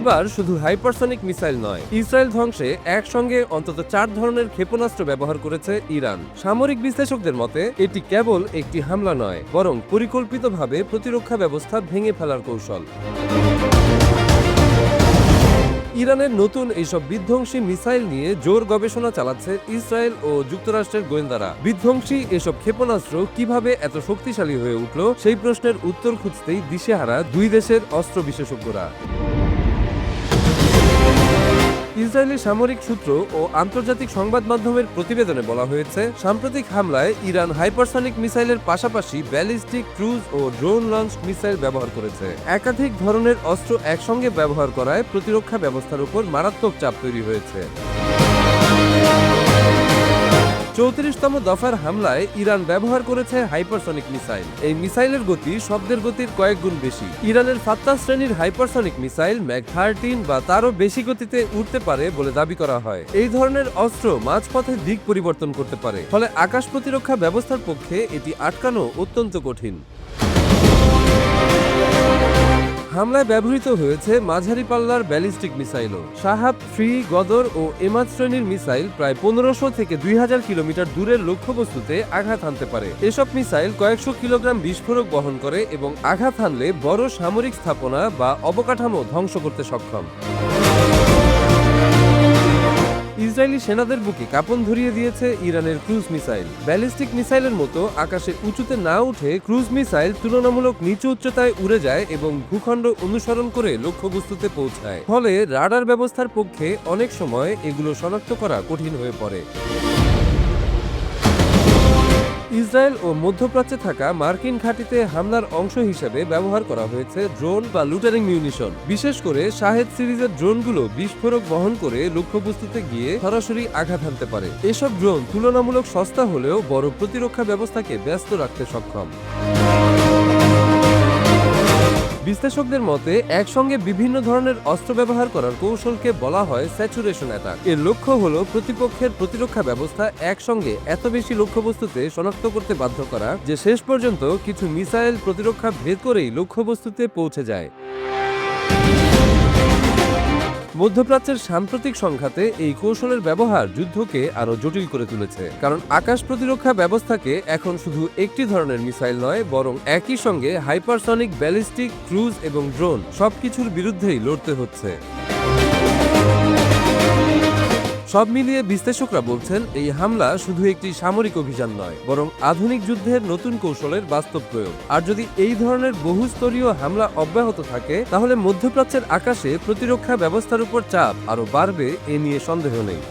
এবার শুধু hypersonic missile নয়, ইসরায়েল ধ্বংসে একসঙ্গে অন্তত 4 ধরনের ক্ষেপণাস্ত্র ব্যবহার করেছে ইরান। সামরিক বিশ্লেষকদের মতে এটি কেবল একটি হামলা নয়, বরং পরিকল্পিতভাবে প্রতিরক্ষা ব্যবস্থা ভেঙে ফেলার কৌশল। ইরানের নতুন এইসব বিধ্বংসী মিসাইল নিয়ে জোর গবেষণা চালাচ্ছে ইসরায়েল ও যুক্তরাষ্ট্রের গোয়েন্দারা। বিধ্বংসী এসব ক্ষেপণাস্ত্র কিভাবে এত শক্তিশালী হয়ে উঠল, সেই প্রশ্নের উত্তর খুঁজতেই দিশেহারা দুই দেশের অস্ত্র বিশেষজ্ঞরা। ইসরায়েলি সামরিক সূত্র ও আন্তর্জাতিক সংবাদ মাধ্যমের প্রতিবেদনে বলা হয়েছে, সাম্প্রতিক হামলায় ইরান হাইপারসনিক মিসাইলের পাশাপাশি ব্যালিস্টিক, ক্রুজ ও ড্রোন লঞ্চ মিসাইল ব্যবহার করেছে। একাধিক ধরনের অস্ত্র একসঙ্গে ব্যবহার করায় প্রতিরক্ষা ব্যবস্থার উপর মারাত্মক চাপ তৈরি হয়েছে। 34তম দফার হামলায় ইরান ব্যবহার করেছে হাইপারসনিক মিসাইল। এই মিসাইলের গতি শব্দের গতির কয়েক গুণ বেশি। ইরানের ফাত্তা শ্রেণীর হাইপারসনিক মিসাইল ম্যাক 13 বা তারও বেশি গতিতে উঠতে পারে বলে দাবি করা হয়। এই ধরনের অস্ত্র মাঝপথে দিক পরিবর্তন করতে পারে, ফলে আকাশ প্রতিরক্ষা ব্যবস্থার পক্ষে এটি আটকানো অত্যন্ত কঠিন। হামলায় ব্যবহৃত হয়েছে মাঝারি পাল্লার ব্যালিস্টিক মিসাইলও। শাহাব 3, গদর ও এমাদ শ্রেণীর মিসাইল প্রায় 1500 থেকে 2000 কিলোমিটার দূরের লক্ষ্যবস্তুতে আঘাত হানতে পারে। এসব মিসাইল কয়েকশো কিলোগ্রাম বিস্ফোরক বহন করে এবং আঘাত হানলে বড় সামরিক স্থাপনা বা অবকাঠামো ধ্বংস করতে সক্ষম। ইসরায়েলি সেনাদের বুকে কাঁপন ধরিয়ে দিয়েছে ইরানের ক্রুজ মিসাইল। ব্যালিস্টিক মিসাইলের মতো আকাশে উঁচুতে না উঠে ক্রুজ মিসাইল তুলনামূলক নিচু উচ্চতায় উড়ে যায় এবং ভূখণ্ড অনুসরণ করে লক্ষ্যবস্তুতে পৌঁছায়। ফলে রাডার ব্যবস্থার পক্ষে অনেক সময় এগুলো শনাক্ত করা কঠিন হয়ে পড়ে। ইসরায়েল ও মধ্যপ্রাচ্যে থাকা মার্কিন ঘাঁটিতে হামলার অংশ হিসেবে ব্যবহার করা হয়েছে ড্রোন বা লুটারিং মিউনিশন। বিশেষ করে শাহেদ সিরিজের ড্রোনগুলো বিস্ফোরক বহন করে লক্ষ্যবস্তুতে গিয়ে সরাসরি আঘাত হানতে পারে। এসব ড্রোন তুলনামূলক সস্তা হলেও বড় প্রতিরক্ষা ব্যবস্থাকে ব্যস্ত রাখতে সক্ষম। বিশ্লেষকদের মতে একসঙ্গে বিভিন্ন ধরনের অস্ত্র ব্যবহার করার কৌশলকে বলা হয় স্যাচুরেশন অ্যাটাক। এর লক্ষ্য হলো প্রতিপক্ষের প্রতিরক্ষা ব্যবস্থা একসঙ্গে এত বেশি লক্ষ্যবস্তুতে শনাক্ত করতে বাধ্য করা যে শেষ পর্যন্ত কিছু মিসাইল প্রতিরক্ষা ভেদ করেই লক্ষ্যবস্তুতে পৌঁছে যায়। মধ্যপ্রাচ্যের সাম্প্রতিক সংঘাতে এই কৌশলের ব্যবহার যুদ্ধকে আরো জটিল করে তুলেছে, কারণ আকাশ প্রতিরক্ষা ব্যবস্থাকে এখন শুধু একটি ধরনের মিসাইল নয়, বরং একই সঙ্গে হাইপারসনিক, ব্যালিস্টিক, ক্রুজ এবং ড্রোন সবকিছুর বিরুদ্ধেই লড়তে হচ্ছে। সব মিলিয়ে বিশ্লেষকরা বলছেন, এই হামলা শুধু একটি সামরিক অভিযান নয়, বরং আধুনিক যুদ্ধের নতুন কৌশলের বাস্তব প্রয়োগ। আর যদি এই ধরনের বহুস্তরীয় হামলা অব্যাহত থাকে, তাহলে মধ্যপ্রাচ্যের আকাশে প্রতিরক্ষা ব্যবস্থার উপর চাপ আরও বাড়বে, এ নিয়ে সন্দেহ নেই।